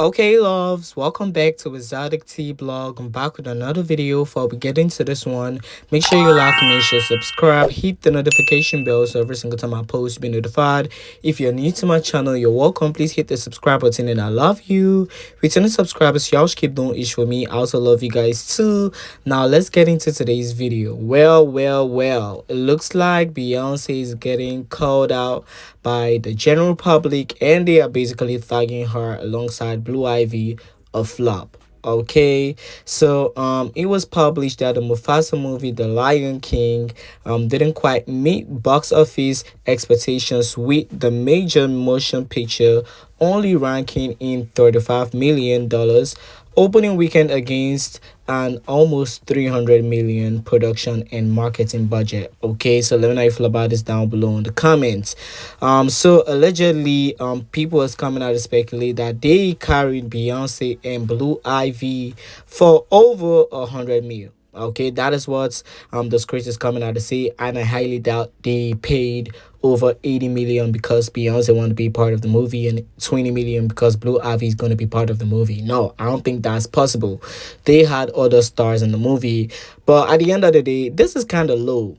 Okay, loves, welcome back to Exoticteablog. I'm back with another video. Before we get into this one, make sure you like, make sure you subscribe, hit the notification bell so every single time I post, be notified. If you're new to my channel, you're welcome. Please hit the subscribe button, and I love you. Returning subscribers, y'all keep doing it for me. I also love you guys too. Now let's get into today's video. Well. It looks like Beyonce is getting called out by the general public, and they are basically tagging her alongside Blue Ivy a flop. Okay, so it was published that the Mufasa movie The Lion King didn't quite meet box office expectations, with the major motion picture only ranking in $35 million opening weekend against an almost 300 million production and marketing budget. Okay, so let me know if you feel about this down below in the comments. So allegedly, people was coming out to speculate that they carried Beyonce and Blue Ivy for over 100 mil. Okay, that is what the script is coming out to say, and I highly doubt they paid over 80 million because Beyonce wanted to be part of the movie and 20 million because Blue Ivy is going to be part of the movie. No, I don't think that's possible. They had other stars in the movie, but at the end of the day, this is kind of low.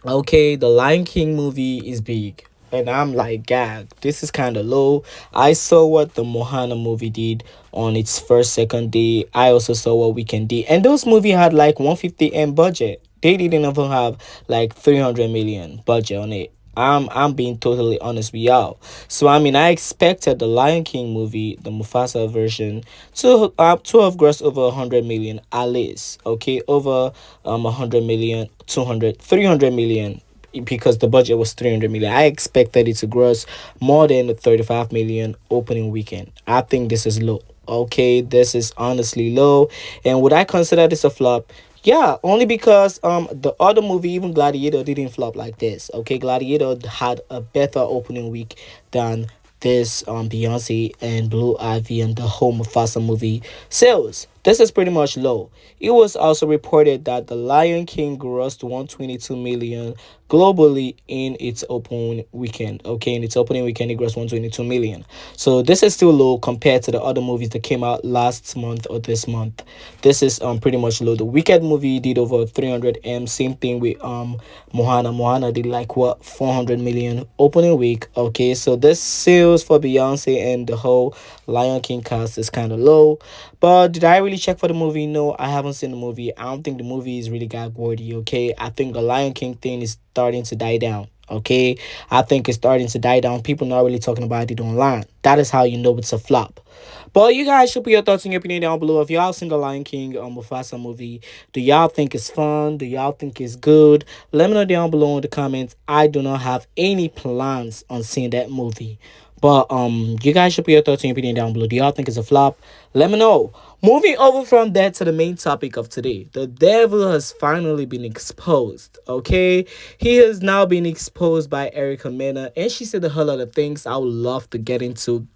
Okay, the Lion King movie is big. And I'm like, gag, this is kind of low. I saw what the Mohana movie did on its first, second day. I also saw what Weekend did. And those movie had like 150M budget. They didn't even have like 300 million budget on it. I'm being totally honest with y'all. So I mean, I expected the Lion King movie, the Mufasa version, to have grossed over 100 million at least. Okay, over 100 million, 200, 300 million, because the budget was 300 million. I expected it to gross more than the 35 million opening weekend. I think this is low. Okay, this is honestly low. And would I consider this a flop? Yeah, only because the other movie, even Gladiator, didn't flop like this. Okay, Gladiator had a better opening week than this Beyonce and Blue Ivy and the whole Mufasa movie sales. This is pretty much low. It was also reported that The Lion King grossed 122 million globally in its opening weekend. Okay, in its opening weekend, it grossed 122 million. So this is still low compared to the other movies that came out last month or this month. This is pretty much low. The Wicked movie did over 300M. Same thing with Mohana. Mohana did like what, 400 million opening week. Okay, so this sales for Beyonce and the whole Lion King cast is kind of low. But did I really check for the movie? No, I haven't seen the movie. I don't think the movie is really gag worthy. Okay, I think the Lion King thing is starting to die down. Okay, I think it's starting to die down. People not really talking about it online. That is how you know it's a flop. But you guys should put your thoughts and your opinion down below. If y'all seen the Lion King Mufasa movie, do y'all think it's fun? Do y'all think it's good? Let me know down below in the comments. I do not have any plans on seeing that movie. But you guys should put your thoughts and your opinion down below. Do y'all think it's a flop? Let me know. Moving over from that to the main topic of today. The devil has finally been exposed. Okay? He has now been exposed by Erica Mena, and she said a whole lot of things I would love to get into.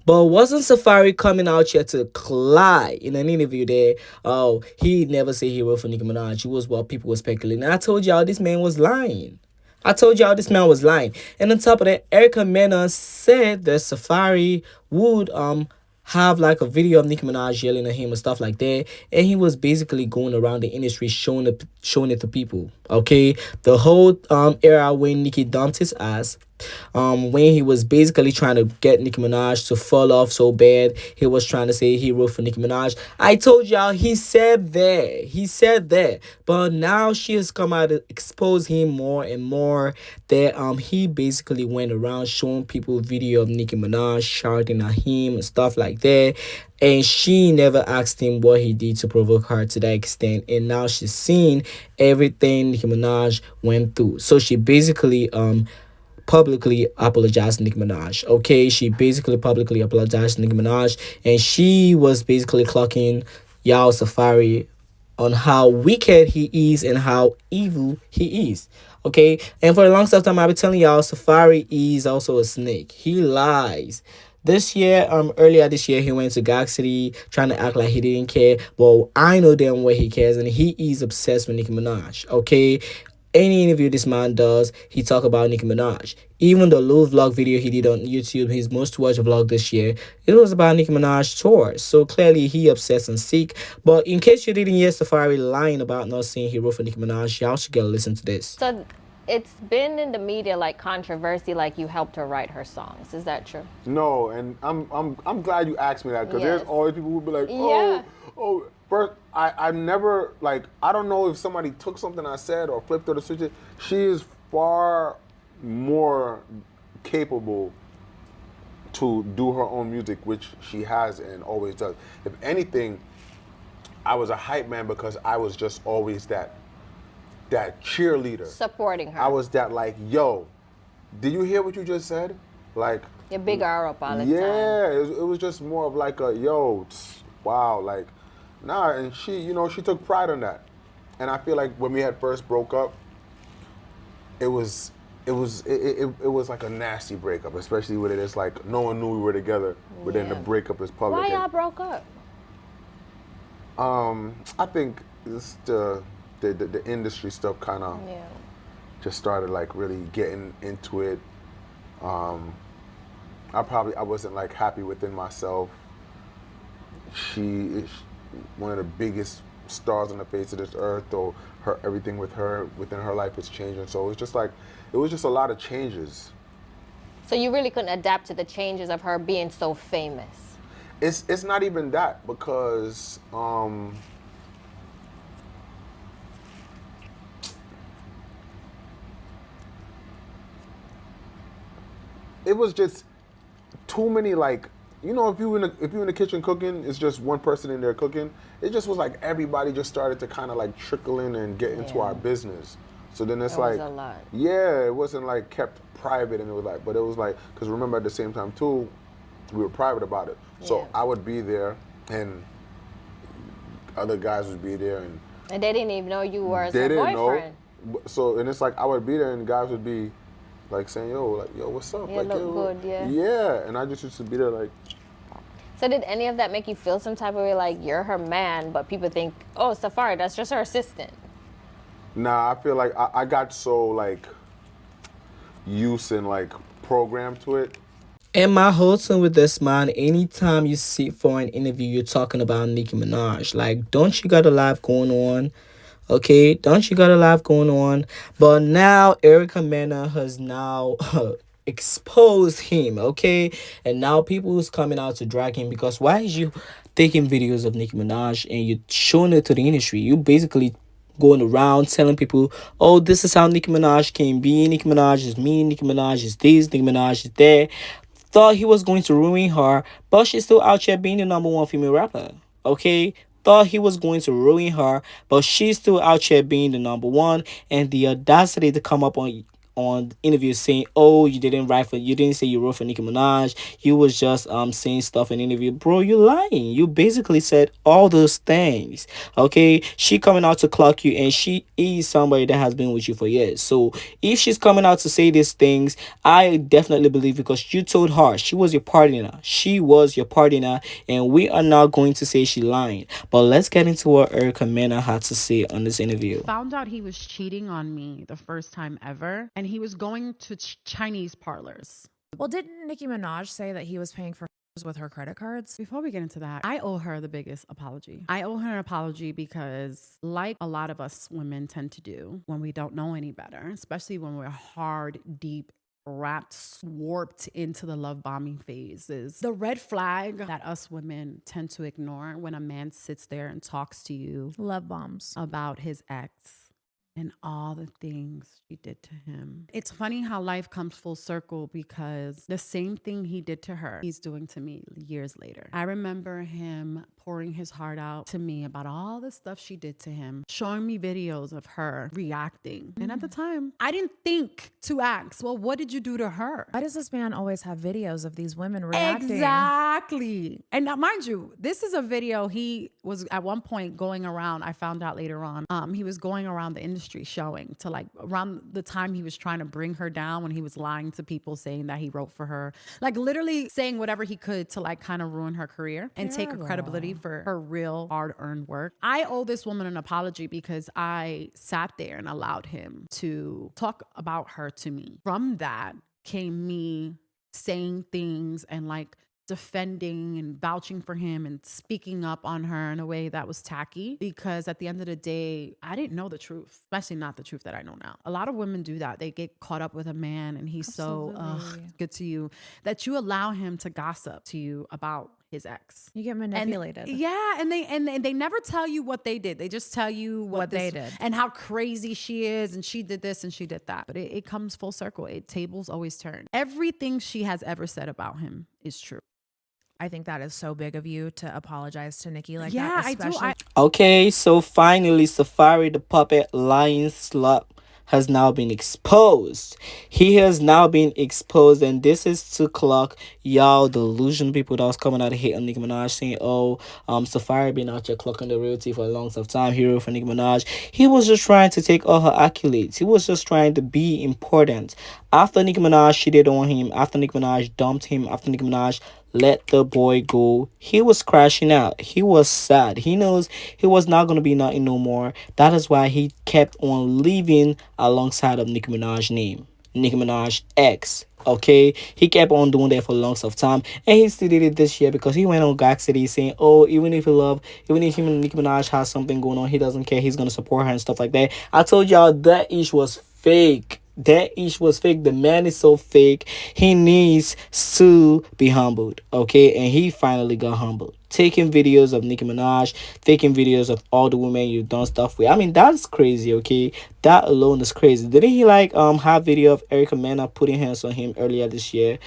But wasn't Safaree coming out here to lie in an interview there? Oh, he never said he wrote for Nicki Minaj. It was what people were speculating. And I told y'all this man was lying. I told y'all this man was lying. And on top of that, Erica Mena said that Safaree would have like a video of Nicki Minaj yelling at him and stuff like that, and he was basically going around the industry showing it to people. Okay, the whole era when Nicki dumped his ass, when he was basically trying to get Nicki Minaj to fall off so bad, he was trying to say he wrote for Nicki Minaj. I told y'all he said that. He said that. But now she has come out to expose him more and more, that he basically went around showing people video of Nicki Minaj shouting at him and stuff like that. And she never asked him what he did to provoke her to that extent. And now she's seen everything Nicki Minaj went through. So she basically publicly apologized to Nicki Minaj. Okay, she basically publicly apologized to Nicki Minaj, and she was basically clocking y'all Safaree on how wicked he is and how evil he is. Okay, and for a long time I've been telling y'all Safaree is also a snake. He lies. This year, earlier this year, he went to Gag City trying to act like he didn't care. But I know damn well he cares, and he is obsessed with Nicki Minaj. Okay, Any interview this man does, he talk about Nicki Minaj. Even the little vlog video he did on YouTube, his most watched vlog this year, it was about Nicki Minaj tour. So clearly he obsessed and sick. But in case you didn't hear Safaree lying about not saying he wrote for Nicki Minaj, y'all should get a listen to this. So it's been in the media like controversy, like you helped her write her songs. Is that true? No, and I'm glad you asked me that, because Yes. there's always people who be like, Yeah. oh. First, I never, like, I don't know if somebody took something I said or flipped or switched it. She is far more capable to do her own music, which she has and always does. If anything, I was a hype man because I was just always that cheerleader. Supporting her. I was that, like, yo, did you hear what you just said? Like, Your big R up all the time. yeah, it was just more of like a, yo, wow, like, nah, and she, you know, she took pride in that. And I feel like when we had first broke up, it was like a nasty breakup, especially when it's like no one knew we were together, but then the breakup is public. Why y'all broke up? I think it's the industry stuff kind of just started like really getting into it. I wasn't like happy within myself. She is one of the biggest stars on the face of this earth, or everything with her within her life is changing. So it was just a lot of changes. So you really couldn't adapt to the changes of her being so famous. It's not even that, because it was just too many, like, you know, if you in the kitchen cooking, it's just one person in there cooking. It just was like everybody just started to kind of like trickle in and get into our business. So then it's like, was a lot. Yeah, it wasn't like kept private, and it was like, but it was like, because remember at the same time too, we were private about it. So I would be there, and other guys would be there, and they didn't even know you were her they didn't boyfriend. know. So, and it's like I would be there, and guys would be like saying, yo, what's up? Yeah, like, look good, yeah. Yeah, and I just used to be there like. So did any of that make you feel some type of way, like you're her man, but people think, oh, Safaree, that's just her assistant? Nah, I feel like I got so like used and like programmed to it. And my whole thing with this man, anytime you sit for an interview, you're talking about Nicki Minaj. Like, don't you got a life going on? Okay, don't you got a life going on? But now Erica Mena has now exposed him, okay? And now people is coming out to drag him, because why is you taking videos of Nicki Minaj and you showing it to the industry? You basically going around telling people, oh, this is how Nicki Minaj can be. Nicki Minaj is me. Nicki Minaj is this. Nicki Minaj is that. Thought he was going to ruin her, but she's still out here being the #1 female rapper. Okay? Thought he was going to ruin her, but she's still out here being the #1. And the audacity to come up on interviews saying, oh, you didn't say you wrote for Nicki Minaj, you was just saying stuff in interview. Bro, you lying. You basically said all those things. Okay, she coming out to clock you, and she is somebody that has been with you for years. So if she's coming out to say these things, I definitely believe, because you told her she was your partner. She was your partner, and we are not going to say she lying. But let's get into what Erica Mena had to say on this interview. Found out he was cheating on me the first time ever, and he was going to Chinese parlors. Well, didn't Nicki Minaj say that he was paying for with her credit cards? Before we get into that, I owe her the biggest apology. I owe her an apology because, like a lot of us women tend to do when we don't know any better, especially when we're hard, deep, wrapped, warped into the love bombing phases, the red flag that us women tend to ignore when a man sits there and talks to you, Love bombs, about his ex and all the things she did to him. It's funny how life comes full circle, because the same thing he did to her, he's doing to me years later. I remember him pouring his heart out to me about all the stuff she did to him, showing me videos of her reacting. And at the time, I didn't think to ask, well, what did you do to her? Why does this man always have videos of these women reacting? Exactly. And now, mind you, this is a video he was at one point going around. I found out later on, he was going around the industry showing to, like, around the time he was trying to bring her down, when he was lying to people saying that he wrote for her, like literally saying whatever he could to like kind of ruin her career and take her credibility money for her real hard-earned work. I owe this woman an apology because I sat there and allowed him to talk about her to me. From that came me saying things and like defending and vouching for him and speaking up on her in a way that was tacky, because at the end of the day, I didn't know the truth, especially not the truth that I know now. A lot of women do that. They get caught up with a man and he's so good to you that you allow him to gossip to you about his ex. You get manipulated. And they never tell you what they did. They just tell you what they did and how crazy she is and she did this and she did that. But it comes full circle. Tables always turn. Everything she has ever said about him is true. I think that is so big of you to apologize to Nicki like that. Especially- I do. Okay, so finally, Safaree the puppet lying slut has now been exposed. He has now been exposed, and this is to clock y'all delusional people that was coming out of hate on Nicki Minaj saying, Safaree been out here clocking the realty for a long time, hero for Nicki Minaj. He was just trying to take all her accolades. He was just trying to be important. After Nicki Minaj cheated on him, after Nicki Minaj dumped him, after Nicki Minaj let the boy go, he was crashing out. He was sad. He knows he was not going to be nothing no more. That is why he kept on living alongside of Nicki Minaj's name. Nicki Minaj X. Okay, he kept on doing that for long of time, and he still did it this year because he went on Gag City saying, even if him and Nicki Minaj has something going on, he doesn't care, he's gonna support her and stuff like that. I told y'all that ish was fake. That ish was fake. The man is so fake. He needs to be humbled. Okay, and he finally got humbled. Taking videos of Nicki Minaj, taking videos of all the women you've done stuff with. I mean, that's crazy, okay? That alone is crazy. Didn't he have video of Erica Mena putting hands on him earlier this year?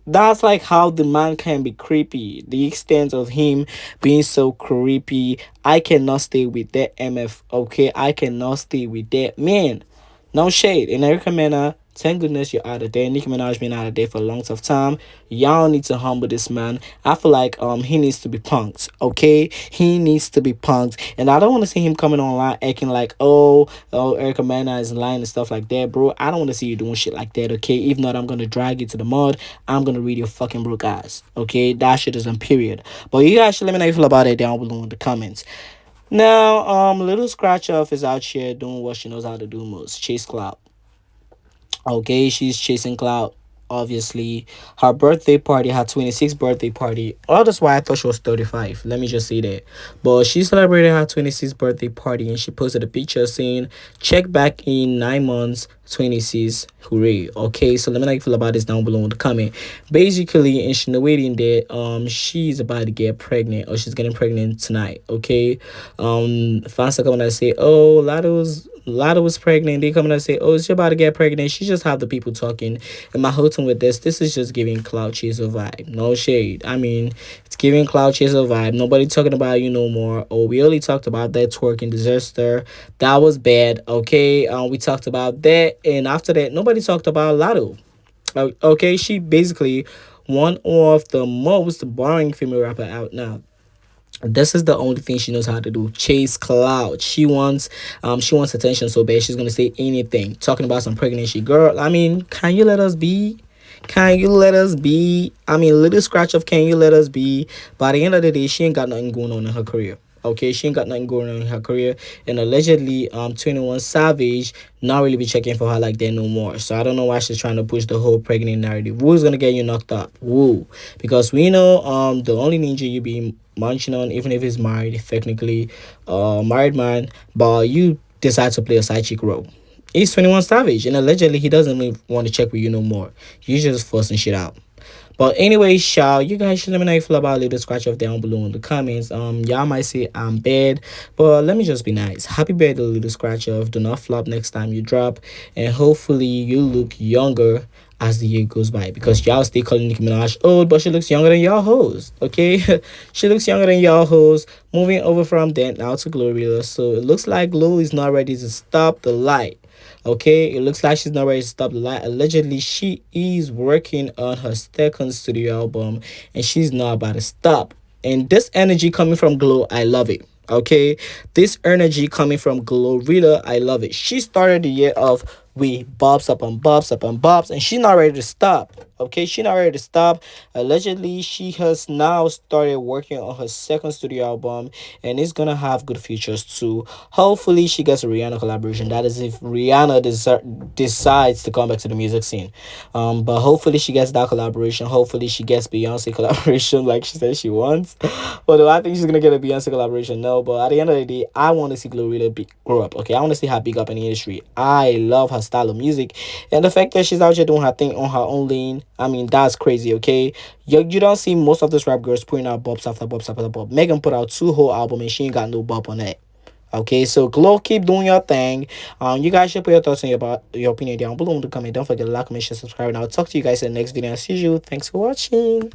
That's like how the man can be creepy. The extent of him being so creepy. I cannot stay with that MF, okay? I cannot stay with that man. No shade. And Erica Mena, thank goodness you're out of there. Nicki Minaj been out of there for a long time. Y'all need to humble this man. I feel like he needs to be punked. Okay? He needs to be punked. And I don't want to see him coming online acting like, Erica Mena is lying and stuff like that, bro. I don't want to see you doing shit like that, okay? If not, I'm gonna drag you to the mud. I'm gonna read your fucking broke ass. Okay? That shit is on period. But you guys should let me know how you feel about it down below in the comments. Now, Little Scratch Off is out here doing what she knows how to do most. Chase clout. Okay, she's chasing clout. Obviously, her birthday party, her 26th birthday party. Oh, that's why I thought she was 35. Let me just say that. But she celebrated her 26th birthday party and she posted a picture saying, check back in 9 months, 26, hooray. Okay, so let me know how you feel about this down below in the comment. Basically, insinuating that she's about to get pregnant or she's getting pregnant tonight. Okay, fans are coming and say, Latto was pregnant. They coming and say, she's about to get pregnant. She just have the people talking. And my whole thing with this is just giving clout chaser vibe. No shade. I mean, it's giving clout chaser vibe. Nobody talking about you no more. We only talked about that twerking disaster. That was bad. Okay, we talked about that, and after that, nobody talked about Latto. Okay, she basically one of the most boring female rapper out now. This is the only thing she knows how to do. Chase clout. She wants attention so bad she's gonna say anything. Talking about some pregnancy. Girl, I mean, can you let us be? Can you let us be? I mean, Little Scratch Off, can you let us be? By the end of the day, she ain't got nothing going on in her career. Okay, she ain't got nothing going on in her career, and allegedly 21 Savage not really be checking for her like that no more. So I don't know why she's trying to push the whole pregnant narrative. Who's gonna get you knocked up? Woo. Because we know the only ninja you be munching on, even if he's married, technically married man, but you decide to play a side chick role. He's 21 Savage, and allegedly he doesn't even want to check with you no more. You just forcing shit out. But anyway, y'all, you guys should let me know how you feel about Little Scratch Off down below in the comments. Y'all might say I'm bad, but let me just be nice. Happy birthday, Little Scratch Off. Do not flop next time you drop, and hopefully you look younger as the year goes by, because y'all stay calling Nicki Minaj old, but she looks younger than y'all hoes. Okay, she looks younger than y'all hoes. Moving over from that now to Glorilla, so it looks like Glo is not ready to stop the light. Okay, it looks like she's not ready to stop the light. Allegedly, she is working on her second studio album, and she's not about to stop. And this energy coming from Glo, I love it. Okay, this energy coming from Glorilla, I love it. She started the year off with bobs up and bobs up and bobs, and she's not ready to stop. Okay, she not ready to stop. Allegedly, she has now started working on her second studio album, and it's gonna have good features too. Hopefully, she gets a Rihanna collaboration. That is, if Rihanna decides to come back to the music scene. But hopefully, she gets that collaboration. Hopefully, she gets Beyonce collaboration, like she said she wants. But do I think she's gonna get a Beyonce collaboration? No. But at the end of the day, I want to see Glorilla grow up. Okay, I want to see her big up in the industry. I love her style of music, and the fact that she's out here doing her thing on her own lane. I mean, that's crazy. Okay, you don't see most of those rap girls putting out bops after bops after bops. Megan put out two whole albums and she ain't got no bop on it. Okay, so Glow, keep doing your thing. You guys should put your thoughts and your opinion down below in the comment. Don't forget to like, comment, share, subscribe, and I'll talk to you guys in the next video. I'll see you. Thanks for watching.